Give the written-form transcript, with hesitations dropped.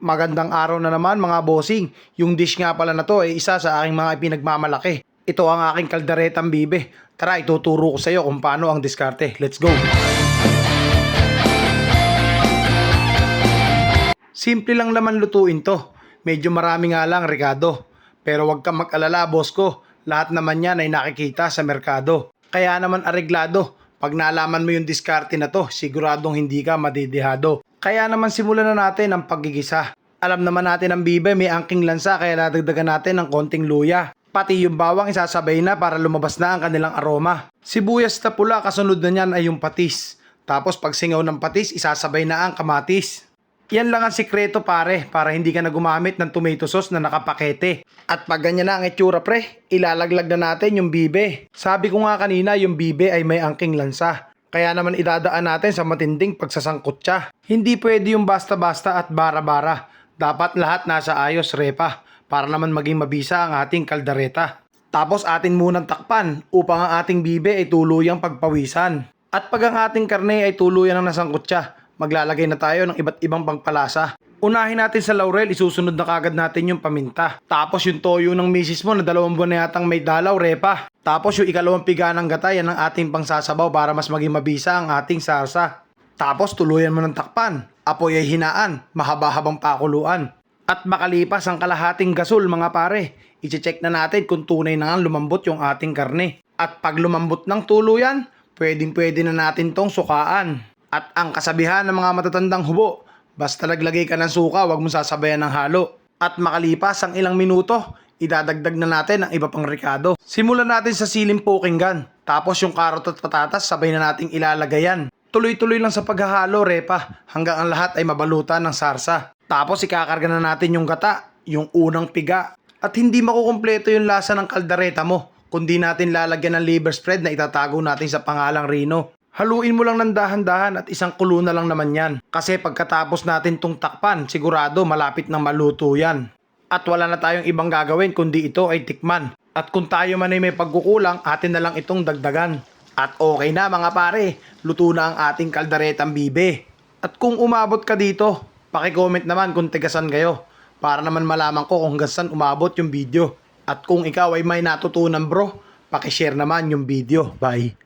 Magandang araw na naman mga bossing. Yung dish nga pala na to ay isa sa aking mga pinagmamalaki. Ito ang aking kalderetang bibe. Tara, ituturo ko sa iyo kung paano ang diskarte. Let's go! Simple lang naman lutuin to. Medyo marami nga lang, Ricardo. Pero wag kang mag-alala, boss ko. Lahat naman yan ay nakikita sa merkado. Kaya naman areglado. Pag nalaman mo yung diskarte na to, siguradong hindi ka madidihado. Kaya naman simulan na natin ang paggigisa. Alam naman natin ang bibe may angking lansa kaya nadagdagan natin ng konting luya. Pati yung bawang isasabay na para lumabas na ang kanilang aroma. Sibuyas na pula kasunod na niyan ay yung patis. Tapos pag singaw ng patis isasabay na ang kamatis. Yan lang ang sikreto pare para hindi ka na gumamit ng tomato sauce na nakapakete. At pag ganyan na ang itsura pre, ilalaglag na natin yung bibe. Sabi ko nga kanina yung bibe ay may angking lansa. Kaya naman idadaan natin sa matinding pagsasangkot siya. Hindi pwede yung basta-basta at bara-bara. Dapat lahat nasa ayos repa para naman maging mabisa ang ating kaldereta. Tapos atin munang takpan upang ang ating bibe ay tuluyang pagpawisan. At pag ang ating karne ay tuluyang nasangkot siya, maglalagay na tayo ng iba't ibang pangpalasa. Unahin natin sa laurel, isusunod na kagad natin yung paminta. Tapos yung toyo ng misis mo na 2 buwan na yatang may dalaw, repa. Tapos yung ikalawang piga ng gata, yan ang ating pangsasabaw para mas maging mabisa ang ating sarsa. Tapos tuluyan mo ng takpan. Apoy ay hinaan, mahaba-habang pakuluan. At makalipas ang kalahating gasol mga pare, i-check na natin kung tunay na nga lumambot yung ating karne. At pag lumambot ng tuluyan, pwedeng-pwede na natin tong sukaan. At ang kasabihan ng mga matatandang hubo, basta naglagay ka ng suka, wag mo sasabayan ng halo. At makalipas ang ilang minuto, idadagdag na natin ang iba pang ricado. Simulan natin sa siling pokinggan. Tapos yung karot at patatas, sabay na nating ilalagayan. Tuloy-tuloy lang sa paghahalo, repa, hanggang ang lahat ay mabalutan ng sarsa. Tapos ikakarga na natin yung gata, yung unang piga. At hindi makukumpleto yung lasa ng kaldereta mo, kundi natin lalagyan ng liver spread na itatago natin sa pangalang Rino. Haluin mo lang ng dahan-dahan at isang kulo na lang naman yan. Kasi pagkatapos natin tong takpan, sigurado malapit nang maluto yan. At wala na tayong ibang gagawin kundi ito ay tikman. At kung tayo man ay may pagkukulang, atin na lang itong dagdagan. At okay na mga pare, luto na ang ating kalderetang bibe. At kung umabot ka dito, paki-comment naman kung tigasan kayo. Para naman malaman ko kung gasan umabot yung video. At kung ikaw ay may natutunan bro, paki-share naman yung video. Bye!